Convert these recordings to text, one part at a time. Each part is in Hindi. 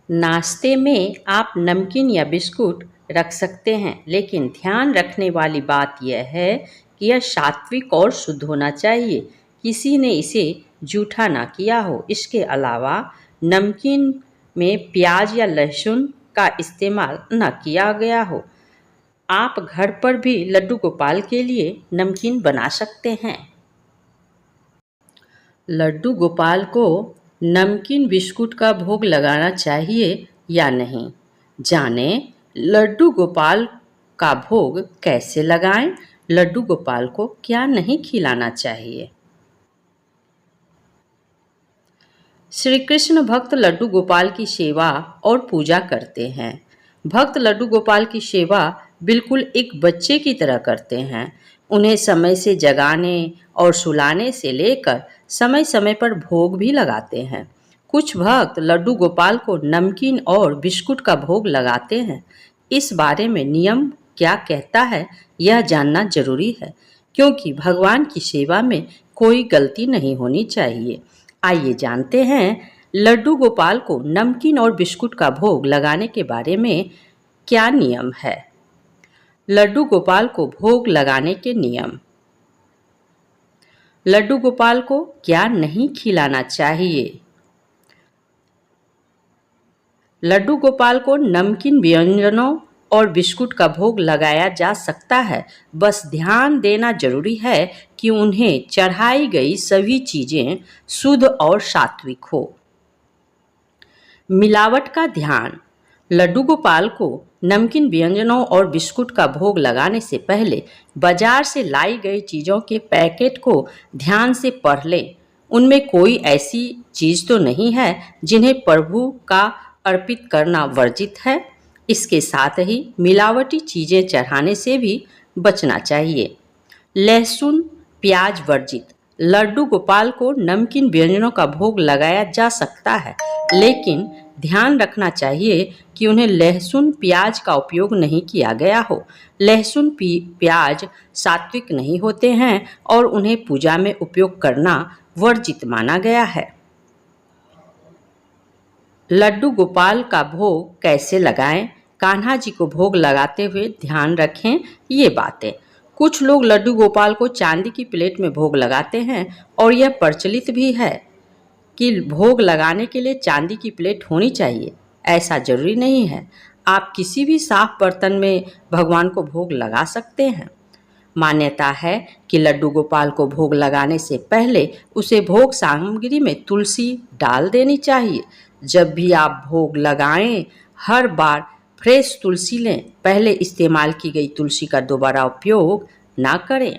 नाश्ते में आप नमकीन या बिस्कुट रख सकते हैं, लेकिन ध्यान रखने वाली बात यह है कि यह सात्विक और शुद्ध होना चाहिए। किसी ने इसे जूठा ना किया हो। इसके अलावा नमकीन में प्याज या लहसुन का इस्तेमाल न किया गया हो। आप घर पर भी लड्डू गोपाल के लिए नमकीन बना सकते हैं। लड्डू गोपाल को नमकीन बिस्कुट का भोग लगाना चाहिए या नहीं, जानें लड्डू गोपाल का भोग कैसे लगाएं, लड्डू गोपाल को क्या नहीं खिलाना चाहिए। श्री कृष्ण भक्त लड्डू गोपाल की सेवा और पूजा करते हैं। भक्त लड्डू गोपाल की सेवा बिल्कुल एक बच्चे की तरह करते हैं। उन्हें समय से जगाने और सुलाने से लेकर समय समय पर भोग भी लगाते हैं। कुछ भक्त लड्डू गोपाल को नमकीन और बिस्कुट का भोग लगाते हैं। इस बारे में नियम क्या कहता है यह जानना जरूरी है, क्योंकि भगवान की सेवा में कोई गलती नहीं होनी चाहिए। आइए जानते हैं लड्डू गोपाल को नमकीन और बिस्कुट का भोग लगाने के बारे में क्या नियम है। लड्डू गोपाल को भोग लगाने के नियम। लड्डू गोपाल को क्या नहीं खिलाना चाहिए। लड्डू गोपाल को नमकीन व्यंजनों और बिस्कुट का भोग लगाया जा सकता है, बस ध्यान देना जरूरी है कि उन्हें चढ़ाई गई सभी चीजें शुद्ध और सात्विक हो। मिलावट का ध्यान। लड्डू गोपाल को नमकीन व्यंजनों और बिस्कुट का भोग लगाने से पहले बाजार से लाई गई चीज़ों के पैकेट को ध्यान से पढ़ लें। उनमें कोई ऐसी चीज़ तो नहीं है जिन्हें प्रभु का अर्पित करना वर्जित है। इसके साथ ही मिलावटी चीज़ें चढ़ाने से भी बचना चाहिए। लहसुन प्याज वर्जित। लड्डू गोपाल को नमकीन व्यंजनों का भोग लगाया जा सकता है, लेकिन ध्यान रखना चाहिए कि उन्हें लहसुन प्याज का उपयोग नहीं किया गया हो। लहसुन प्याज सात्विक नहीं होते हैं और उन्हें पूजा में उपयोग करना वर्जित माना गया है। लड्डू गोपाल का भोग कैसे लगाएं? कान्हा जी को भोग लगाते हुए ध्यान रखें ये बातें। कुछ लोग लड्डू गोपाल को चांदी की प्लेट में भोग लगाते हैं और यह प्रचलित भी है कि भोग लगाने के लिए चांदी की प्लेट होनी चाहिए। ऐसा जरूरी नहीं है। आप किसी भी साफ बर्तन में भगवान को भोग लगा सकते हैं। मान्यता है कि लड्डू गोपाल को भोग लगाने से पहले उसे भोग सामग्री में तुलसी डाल देनी चाहिए। जब भी आप भोग लगाएं, हर बार फ्रेश तुलसी लें। पहले इस्तेमाल की गई तुलसी का दोबारा उपयोग ना करें।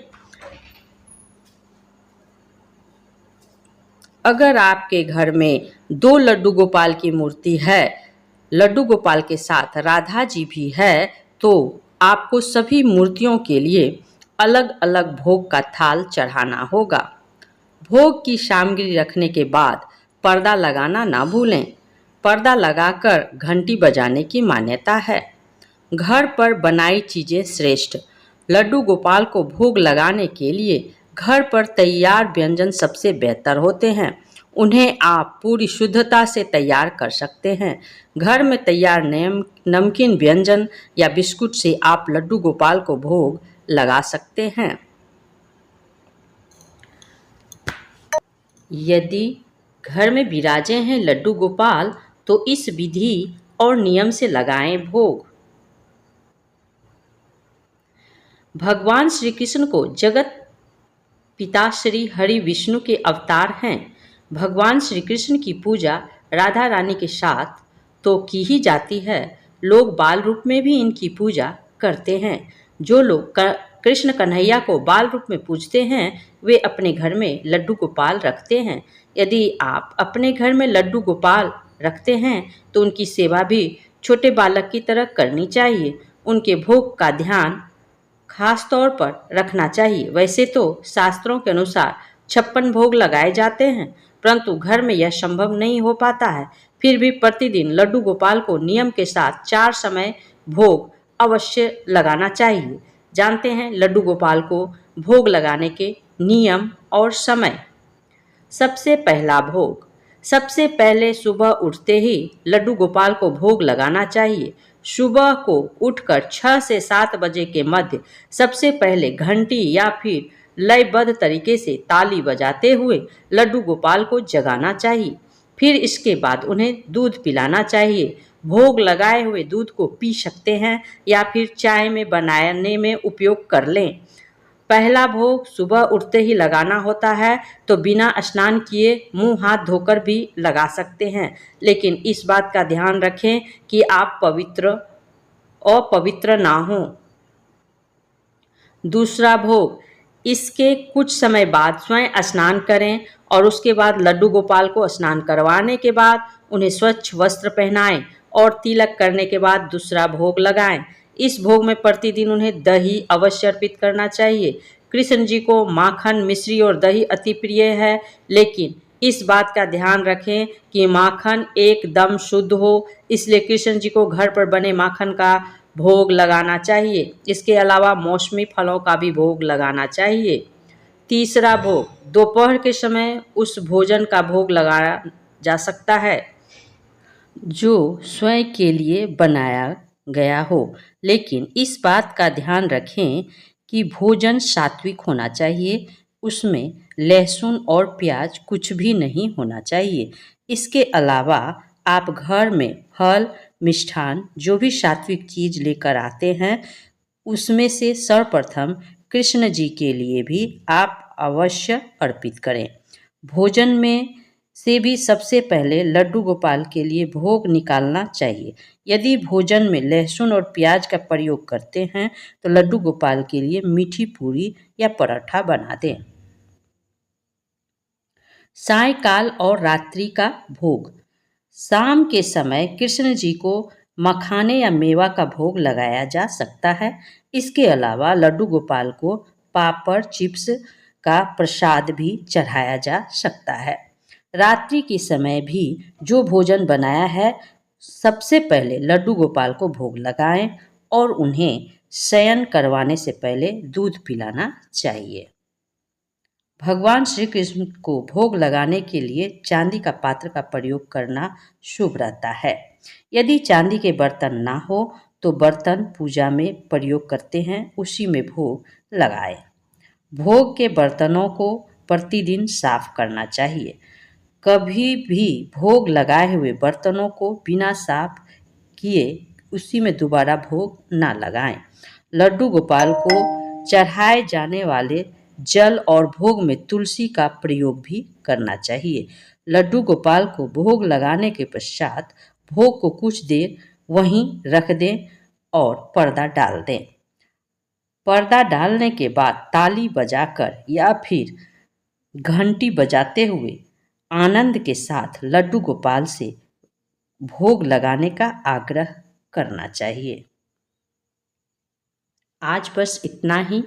अगर आपके घर में 2 लड्डू गोपाल की मूर्ति है, लड्डू गोपाल के साथ राधा जी भी है, तो आपको सभी मूर्तियों के लिए अलग अलग भोग का थाल चढ़ाना होगा। भोग की सामग्री रखने के बाद पर्दा लगाना ना भूलें। पर्दा लगाकर घंटी बजाने की मान्यता है। घर पर बनाई चीज़ें श्रेष्ठ। लड्डू गोपाल को भोग लगाने के लिए घर पर तैयार व्यंजन सबसे बेहतर होते हैं। उन्हें आप पूरी शुद्धता से तैयार कर सकते हैं। घर में तैयार नमकीन व्यंजन या बिस्कुट से आप लड्डू गोपाल को भोग लगा सकते हैं। यदि घर में विराजे हैं लड्डू गोपाल, तो इस विधि और नियम से लगाएं भोग। भगवान श्री कृष्ण को जगत पिता श्री हरि विष्णु के अवतार हैं। भगवान श्री कृष्ण की पूजा राधा रानी के साथ तो की ही जाती है, लोग बाल रूप में भी इनकी पूजा करते हैं। जो लोग कृष्ण कन्हैया को बाल रूप में पूजते हैं, वे अपने घर में लड्डू गोपाल रखते हैं। यदि आप अपने घर में लड्डू गोपाल रखते हैं तो उनकी सेवा भी छोटे बालक की तरह करनी चाहिए। उनके भोग का ध्यान खास तौर पर रखना चाहिए। वैसे तो शास्त्रों के अनुसार 56 भोग लगाए जाते हैं, परंतु घर में यह संभव नहीं हो पाता है। फिर भी प्रतिदिन लड्डू गोपाल को नियम के साथ 4 समय भोग अवश्य लगाना चाहिए। जानते हैं लड्डू गोपाल को भोग लगाने के नियम और समय। सबसे पहला भोग सबसे पहले सुबह उठते ही लड्डू गोपाल को भोग लगाना चाहिए। सुबह को उठकर 6 से 7 बजे के मध्य सबसे पहले घंटी या फिर लयबद्ध तरीके से ताली बजाते हुए लड्डू गोपाल को जगाना चाहिए। फिर इसके बाद उन्हें दूध पिलाना चाहिए। भोग लगाए हुए दूध को पी सकते हैं या फिर चाय में बनाने में उपयोग कर लें। पहला भोग सुबह उठते ही लगाना होता है तो बिना स्नान किए मुंह हाथ धोकर भी लगा सकते हैं, लेकिन इस बात का ध्यान रखें कि आप अपवित्र ना हों। दूसरा भोग, इसके कुछ समय बाद स्वयं स्नान करें और उसके बाद लड्डू गोपाल को स्नान करवाने के बाद उन्हें स्वच्छ वस्त्र पहनाएं और तिलक करने के बाद दूसरा भोग लगाएं। इस भोग में प्रतिदिन उन्हें दही अवश्य अर्पित करना चाहिए। कृष्ण जी को माखन, मिश्री और दही अति प्रिय है, लेकिन इस बात का ध्यान रखें कि माखन एकदम शुद्ध हो, इसलिए कृष्ण जी को घर पर बने माखन का भोग लगाना चाहिए। इसके अलावा मौसमी फलों का भी भोग लगाना चाहिए। तीसरा भोग, दोपहर के समय उस भोजन का भोग लगाया जा सकता है जो स्वयं के लिए बनाया गया हो, लेकिन इस बात का ध्यान रखें कि भोजन सात्विक होना चाहिए, उसमें लहसुन और प्याज कुछ भी नहीं होना चाहिए। इसके अलावा आप घर में फल, मिष्ठान जो भी सात्विक चीज लेकर आते हैं उसमें से सर्वप्रथम कृष्ण जी के लिए भी आप अवश्य अर्पित करें। भोजन में से भी सबसे पहले लड्डू गोपाल के लिए भोग निकालना चाहिए। यदि भोजन में लहसुन और प्याज का प्रयोग करते हैं तो लड्डू गोपाल के लिए मीठी पूरी या पराठा बना दें। सायंकाल और रात्रि का भोग, शाम के समय कृष्ण जी को मखाने या मेवा का भोग लगाया जा सकता है। इसके अलावा लड्डू गोपाल को पापड़, चिप्स का प्रसाद भी चढ़ाया जा सकता है। रात्रि के समय भी जो भोजन बनाया है सबसे पहले लड्डू गोपाल को भोग लगाएं और उन्हें शयन करवाने से पहले दूध पिलाना चाहिए। भगवान श्री कृष्ण को भोग लगाने के लिए चांदी का पात्र का प्रयोग करना शुभ रहता है। यदि चांदी के बर्तन ना हो तो बर्तन पूजा में प्रयोग करते हैं उसी में भोग लगाएं। भोग के बर्तनों को प्रतिदिन साफ करना चाहिए। कभी भी भोग लगाए हुए बर्तनों को बिना साफ किए उसी में दोबारा भोग ना लगाएं। लड्डू गोपाल को चढ़ाए जाने वाले जल और भोग में तुलसी का प्रयोग भी करना चाहिए। लड्डू गोपाल को भोग लगाने के पश्चात भोग को कुछ देर वहीं रख दें और पर्दा डाल दें। पर्दा डालने के बाद ताली बजाकर या फिर घंटी बजाते हुए आनंद के साथ लड्डू गोपाल से भोग लगाने का आग्रह करना चाहिए। आज बस इतना ही।